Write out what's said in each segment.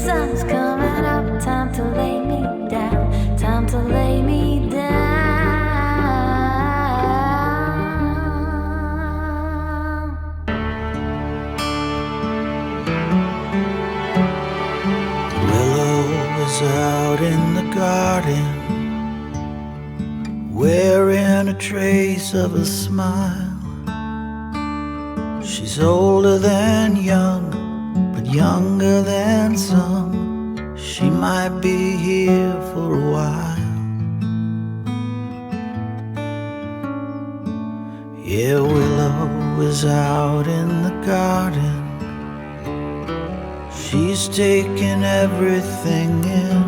sun's coming up, time to lay me down, time to lay me down. Willow was out in the garden, wearing a trace of a smile. She's older than young, but younger than some. She might be here for a while. Yeah, Willow is out in the garden. She's taking everything in.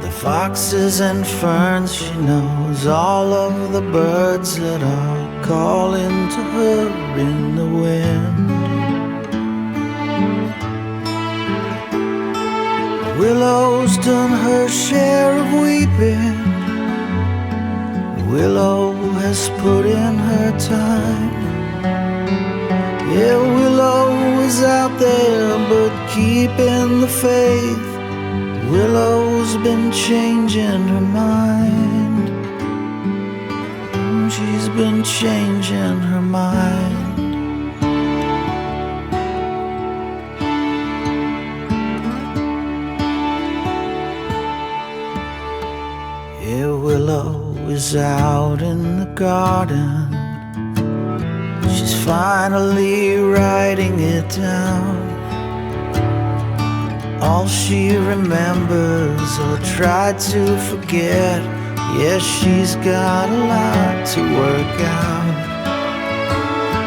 The foxes and ferns, she knows all of the birds that are calling to her in the wind. Willow's done her share of weeping. Willow has put in her time. Yeah, Willow is out there but keeping the faith. Willow's been changing her mind. She's been changing her mind. Yeah, Willow is out in the garden. She's finally writing it down. All she remembers or tried to forget. Yeah, she's got a lot to work out.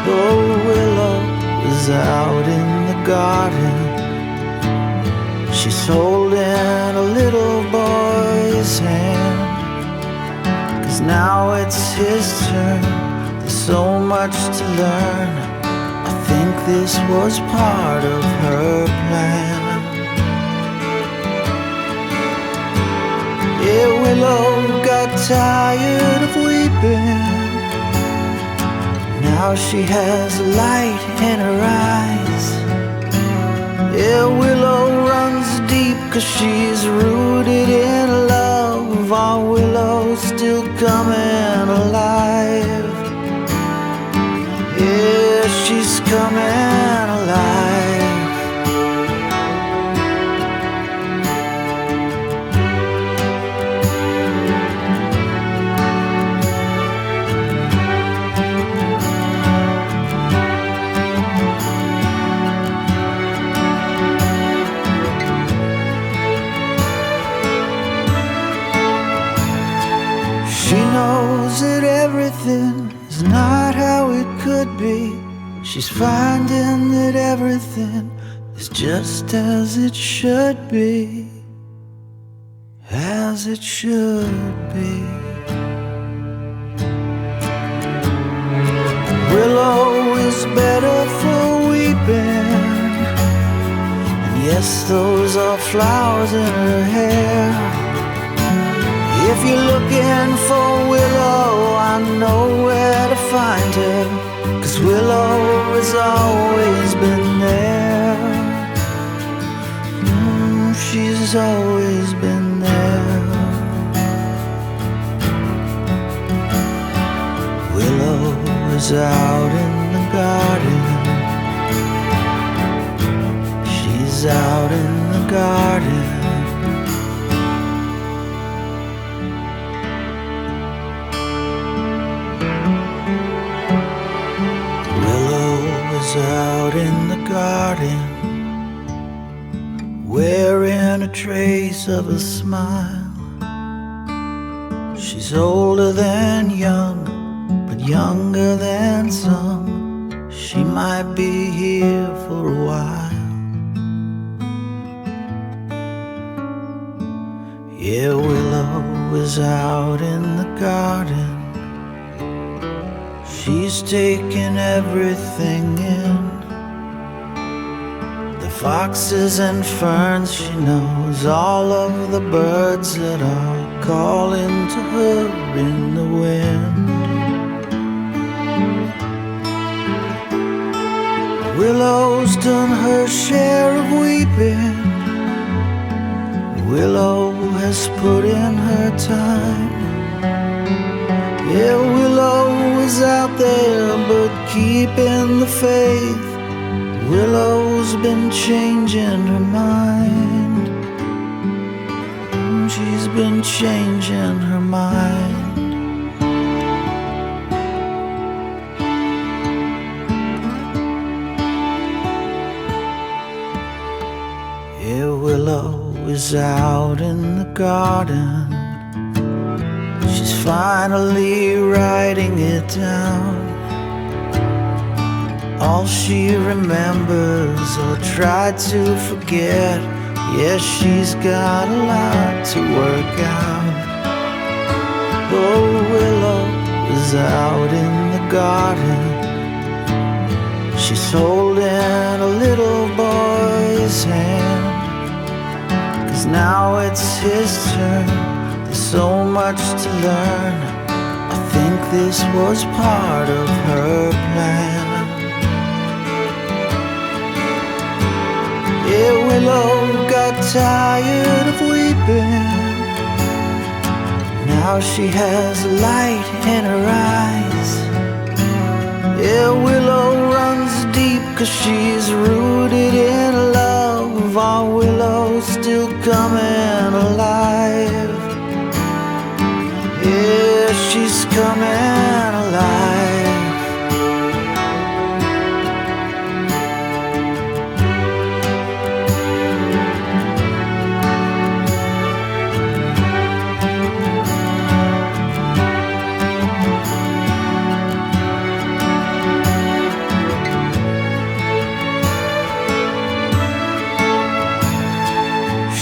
Oh, Willow is out in the garden. She's holding a little boy's hand, 'cause now it's his turn. There's so much to learn. I think this was part of her plan. Yeah, Willow got tired of weeping. Now she has light in her eyes. Yeah, Willow runs deep 'cause she's rooted in love. Our Willow's still coming alive. Yeah, she's coming alive. She knows that everything is not how it could be. She's finding that everything is just as it should be. As it should be. Willow is better for weeping. And yes, those are flowers in her hair. If you're looking for Willow, I know where to find her, 'cause Willow has always been there. She's always been there. Willow is out in the garden. She's out in the garden. Out in the garden, wearing a trace of a smile. She's older than young, but younger than some. She might be here for a while. Yeah, Willow is out in the garden. She's taking everything in. The foxes and ferns, she knows all of the birds that are calling to her in the wind. Willow's done her share of weeping. weeping. Willow has put in her time. Yeah, Willow is out there but keeping the faith. Willow's been changing her mind. She's been changing her mind. Yeah, Willow is out in the garden. She's finally writing it down. All she remembers or tried to forget. Yeah, she's got a lot to work out. Oh, Willow is out in the garden. She's holding a little boy's hand. 'Cause now it's his turn. There's so much to learn. I think this was part of her plan. Yeah, Willow got tired of weeping. Now she has a light in her eyes. Yeah, Willow runs deep 'cause she's rooted in love. Our Willow's still coming alive. Yeah, she's coming alive.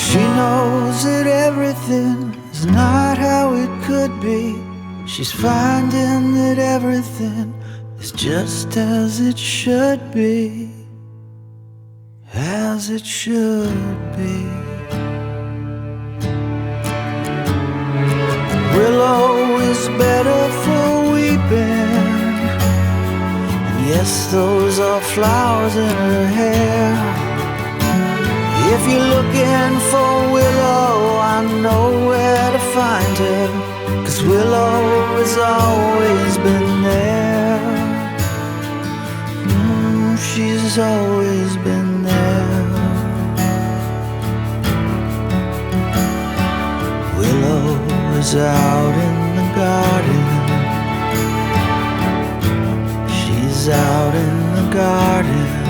She knows that everything is not how it could be. She's finding that everything is just as it should be. As it should be. Willow is better for weeping. And yes, those are flowers in her hair. If you're looking for Willow, I know where to find her. 'Cause Willow has always been there. She's always been there. Willow is out in the garden. She's out in the garden.